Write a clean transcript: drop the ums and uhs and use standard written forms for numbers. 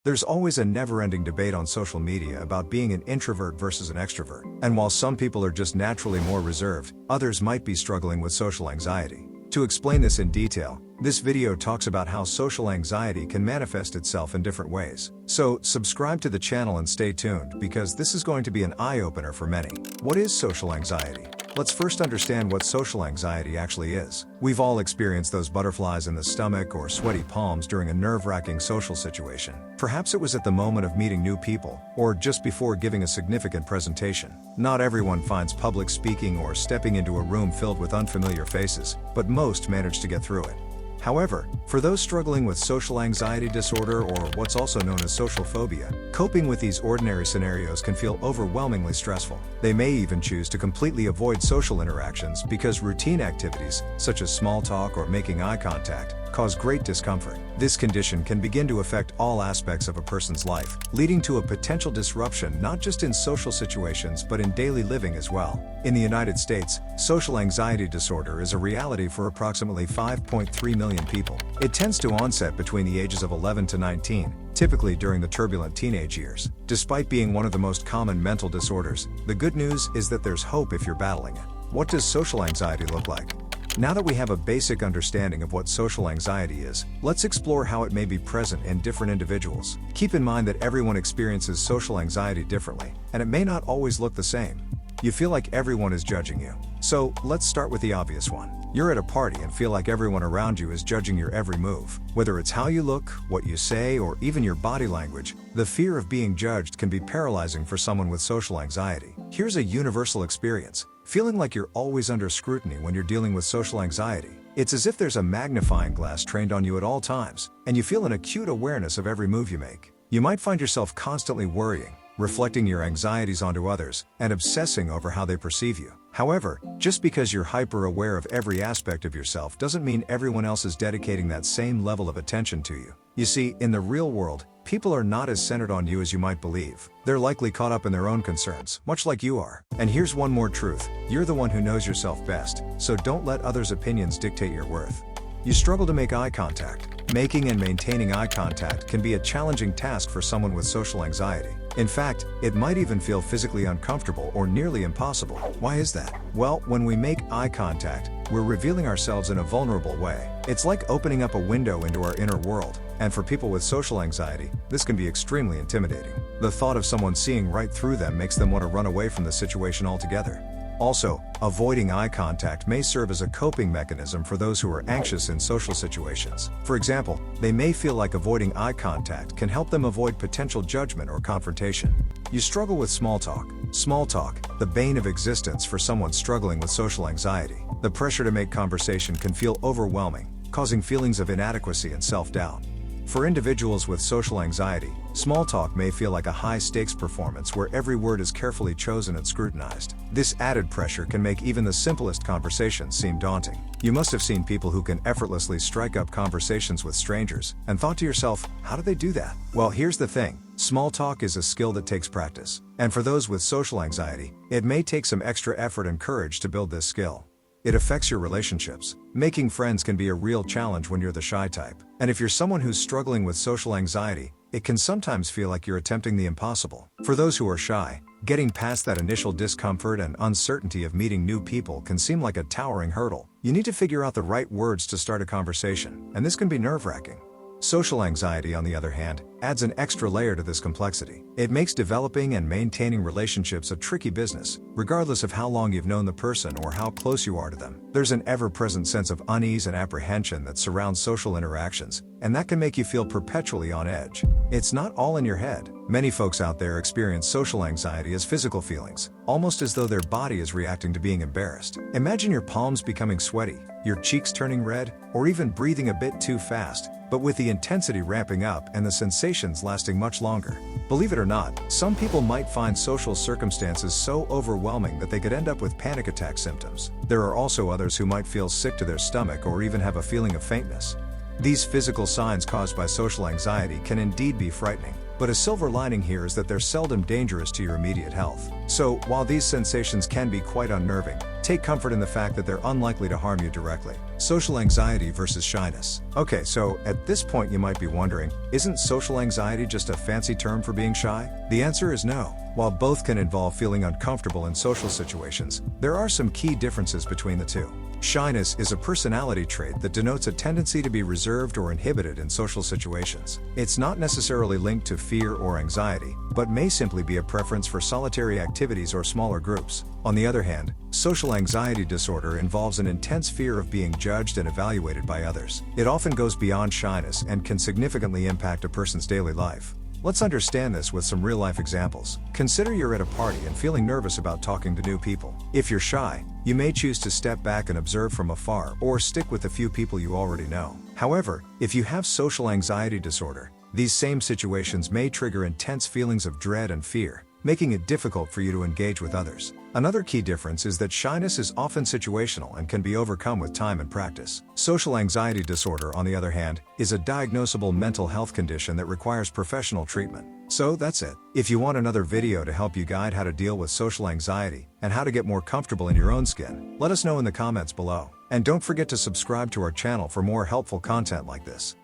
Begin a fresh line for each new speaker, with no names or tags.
There's always a never-ending debate on social media about being an introvert versus an extrovert. And while some people are just naturally more reserved, others might be struggling with social anxiety. To explain this in detail, this video talks about how social anxiety can manifest itself in different ways. So, subscribe to the channel and stay tuned because this is going to be an eye-opener for many. What is social anxiety? Let's first understand what social anxiety actually is. We've all experienced those butterflies in the stomach or sweaty palms during a nerve-wracking social situation. Perhaps it was at the moment of meeting new people, or just before giving a significant presentation. Not everyone finds public speaking or stepping into a room filled with unfamiliar faces, but most manage to get through it. However, for those struggling with social anxiety disorder or what's also known as social phobia, coping with these ordinary scenarios can feel overwhelmingly stressful. They may even choose to completely avoid social interactions because routine activities, such as small talk or making eye contact, cause great discomfort. This condition can begin to affect all aspects of a person's life, leading to a potential disruption not just in social situations but in daily living as well. In the United States, social anxiety disorder is a reality for approximately 5.3 million people. It tends to onset between the ages of 11 to 19, typically during the turbulent teenage years. Despite being one of the most common mental disorders, the good news is that there's hope if you're battling it. What does social anxiety look like? Now that we have a basic understanding of what social anxiety is, let's explore how it may be present in different individuals. Keep in mind that everyone experiences social anxiety differently, and it may not always look the same. You feel like everyone is judging you. So, let's start with the obvious one. You're at a party and feel like everyone around you is judging your every move. Whether it's how you look, what you say, or even your body language, the fear of being judged can be paralyzing for someone with social anxiety. Here's a universal experience. Feeling like you're always under scrutiny when you're dealing with social anxiety. It's as if there's a magnifying glass trained on you at all times, and you feel an acute awareness of every move you make. You might find yourself constantly worrying, reflecting your anxieties onto others, and obsessing over how they perceive you. However, just because you're hyper-aware of every aspect of yourself doesn't mean everyone else is dedicating that same level of attention to you. You see, in the real world, people are not as centered on you as you might believe. They're likely caught up in their own concerns, much like you are. And here's one more truth. You're the one who knows yourself best, so don't let others' opinions dictate your worth. You struggle to make eye contact. Making and maintaining eye contact can be a challenging task for someone with social anxiety. In fact, it might even feel physically uncomfortable or nearly impossible. Why is that? Well, when we make eye contact, we're revealing ourselves in a vulnerable way. It's like opening up a window into our inner world. And for people with social anxiety, this can be extremely intimidating. The thought of someone seeing right through them makes them want to run away from the situation altogether. Also, avoiding eye contact may serve as a coping mechanism for those who are anxious in social situations. For example, they may feel like avoiding eye contact can help them avoid potential judgment or confrontation. You struggle with small talk. Small talk, the bane of existence for someone struggling with social anxiety. The pressure to make conversation can feel overwhelming, causing feelings of inadequacy and self-doubt. For individuals with social anxiety, small talk may feel like a high-stakes performance where every word is carefully chosen and scrutinized. This added pressure can make even the simplest conversations seem daunting. You must have seen people who can effortlessly strike up conversations with strangers, and thought to yourself, how do they do that? Well, here's the thing. Small talk is a skill that takes practice. And for those with social anxiety, it may take some extra effort and courage to build this skill. It affects your relationships. Making friends can be a real challenge when you're the shy type. And if you're someone who's struggling with social anxiety, it can sometimes feel like you're attempting the impossible. For those who are shy, getting past that initial discomfort and uncertainty of meeting new people can seem like a towering hurdle. You need to figure out the right words to start a conversation, and this can be nerve-wracking. Social anxiety, on the other hand, adds an extra layer to this complexity. It makes developing and maintaining relationships a tricky business, regardless of how long you've known the person or how close you are to them. There's an ever-present sense of unease and apprehension that surrounds social interactions, and that can make you feel perpetually on edge. It's not all in your head. Many folks out there experience social anxiety as physical feelings, almost as though their body is reacting to being embarrassed. Imagine your palms becoming sweaty, your cheeks turning red, or even breathing a bit too fast, but with the intensity ramping up and the sensations lasting much longer. Believe it or not, some people might find social circumstances so overwhelming that they could end up with panic attack symptoms. There are also others who might feel sick to their stomach or even have a feeling of faintness. These physical signs caused by social anxiety can indeed be frightening, but a silver lining here is that they're seldom dangerous to your immediate health. So, while these sensations can be quite unnerving, take comfort in the fact that they're unlikely to harm you directly. Social anxiety versus shyness. Okay, so at this point you might be wondering, isn't social anxiety just a fancy term for being shy? The answer is no. While both can involve feeling uncomfortable in social situations, there are some key differences between the two. Shyness is a personality trait that denotes a tendency to be reserved or inhibited in social situations. It's not necessarily linked to fear or anxiety, but may simply be a preference for solitary activities or smaller groups. On the other hand, social anxiety disorder involves an intense fear of being judged and evaluated by others. It often goes beyond shyness and can significantly impact a person's daily life. Let's understand this with some real-life examples. Consider you're at a party and feeling nervous about talking to new people. If you're shy, you may choose to step back and observe from afar or stick with the few people you already know. However, if you have social anxiety disorder, these same situations may trigger intense feelings of dread and fear, making it difficult for you to engage with others. Another key difference is that shyness is often situational and can be overcome with time and practice. Social anxiety disorder, on the other hand, is a diagnosable mental health condition that requires professional treatment. So that's it. If you want another video to help you guide how to deal with social anxiety and how to get more comfortable in your own skin, let us know in the comments below. And don't forget to subscribe to our channel for more helpful content like this.